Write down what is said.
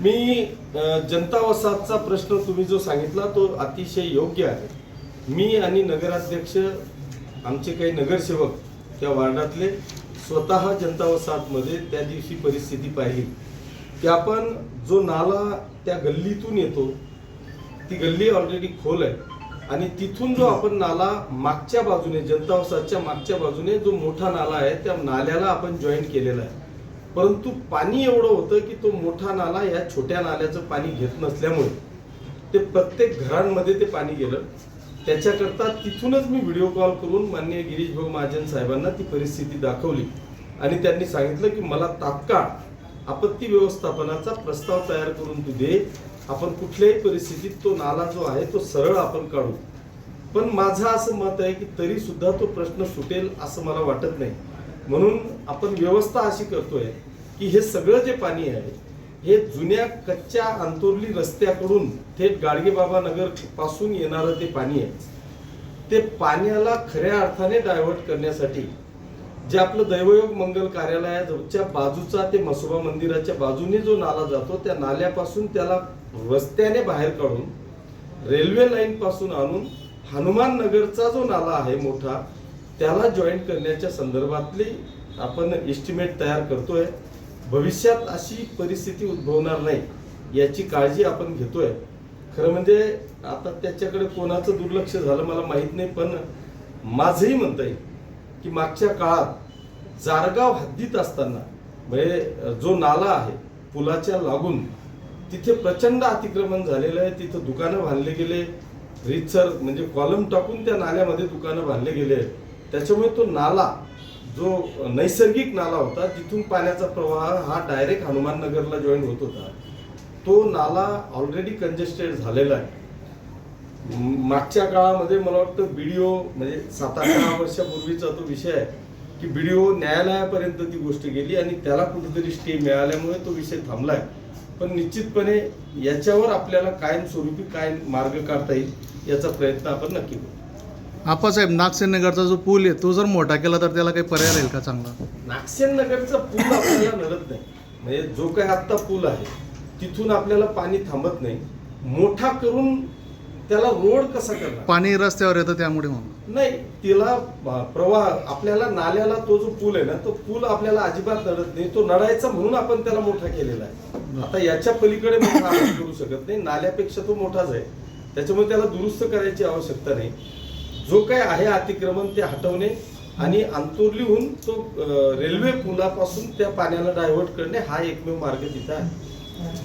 मी जनता वसाहतचा प्रश्न तुम्ही जो सांगितला तो अतिशय योग्य आहे। मी आणि नगराध्यक्ष आमचे काही नगरसेवक त्या वार्डातले स्वतः जनता वसाहतमध्ये त्या दिवशी परिस्थिती पाहिली की आपण जो नाला त्या गल्लीतून येतो, ती गल्ली ऑलरेडी खोल आहे आणि तिथून जो आपण नाला मागच्या बाजूने जनता वसाहतच्या मागच्या बाजूने जो मोठा नाला आहे त्या नाल्याला आपण जॉईन केलेला आहे, परंतु पाणी एवढं होतं की तो मोठा नाला या छोट्या नाल्याचं पाणी घेत नसल्यामुळे ते प्रत्येक घरांमध्ये ते पाणी गेलं। त्याच्याकरता तिथूनच मी व्हिडिओ कॉल करून माननीय गिरीश भाऊ महाजन साहेबांना ती परिस्थिती दाखवली आणि त्यांनी सांगितलं की मला तात्काळ आपत्ती व्यवस्थापनाचा प्रस्ताव तयार करून तू दे, आपण कुठल्याही परिस्थितीत तो नाला जो आहे तो सरळ आपण काढू। पण माझं असं मत आहे की तरी सुद्धा तो प्रश्न सुटेल असं मला वाटत नाही, म्हणून आपण व्यवस्था अशी करतोय की हे सगळं जे पाणी आहे हे जुन्या कच्च्या अंतोर्ली रस्त्याकडून थेट गाडगेबाबा नगर पासून येणारं ते पाणी आहे। ते पाण्याला खऱ्या अर्थाने डायव्हर्ट करण्यासाठी जे आपलं दैवयोग मंगल कार्यालयाच्या बाजूचा ते मसोबा मंदिराच्या बाजूने जो नाला जातो त्या नाल्यापासून त्याला रस्त्याने बाहेर काढून रेल्वे लाईन पासून आणून हनुमान नगरचा जो नाला आहे मोठा त्याला जॉईन करण्याच्या संदर्भातली आपण एस्टिमेट तयार करतोय। भविष्यात अशी परिस्थिती उद्भवणार नाही याची काळजी आपण घेतोय। खरं म्हणजे आता त्याच्याकडे कोणाचं दुर्लक्ष झालं मला माहित नाही, पण माझंही म्हणता येईल की मागच्या काळात जारगाव हद्दीत असताना म्हणजे जो नाला आहे पुलाच्या लागून तिथे प्रचंड अतिक्रमण झालेलं आहे, तिथं दुकानं बांधले गेले, रीतसर म्हणजे कॉलम टाकून त्या नाल्यामध्ये दुकानं बांधले गेले। त्याच्यामुळे तो नाला जो नैसर्गिक नाला होता जिथून पाण्याचा प्रवाह हा डायरेक्ट हनुमान नगरला जॉईन होत होता, तो नाला ऑलरेडी कंजेस्टेड झालेला आहे। मागच्या काळामध्ये मला वाटतं बीडीओ म्हणजे 7-8 वर्षापूर्वीचा तो विषय आहे की बीडीओ न्यायालयापर्यंत ती गोष्ट गेली आणि त्याला कुठेतरी स्टे मिळाल्यामुळे तो विषय थांबलाय। पण निश्चितपणे याच्यावर आपल्याला कायमस्वरूपी काय मार्ग काढता येईल याचा प्रयत्न आपण नक्की करू। आप्पासाहेब, नागसेन नगरचा जो पूल आहे तो जर मोठा केला तर त्याला काही पर्याय राहील का चांगला? नागसेन नगरचा पूल आपल्याला नडत नाही, म्हणजे जो काही आत्ता पूल आहे तिथून आपल्याला पाणी थांबत नाही, मोठा करून त्याला रोड कसा करणार? पाणी रस्त्यावर येतं त्यामुळे म्हणून नाही, तिला प्रवाह आपल्याला नाल्याला तो जो पूल आहे ना तो पूल आपल्याला अजिबात नडत नाही, तो नडायचा म्हणून आपण त्याला मोठा केलेला आहे। आता याच्या पलीकडे मोठा आपण करू शकत नाही, नाल्यापेक्षा तो मोठाच आहे, त्याच्यामुळे त्याला दुरुस्त करायची आवश्यकता नाही। जो काही आहे अतिक्रमण ते हटवणे आणि अंतोर्लीहून तो रेल्वे पुलापासून त्या पाण्याला डायव्हर्ट करणे हा एकमेव मार्ग तिथं आहे।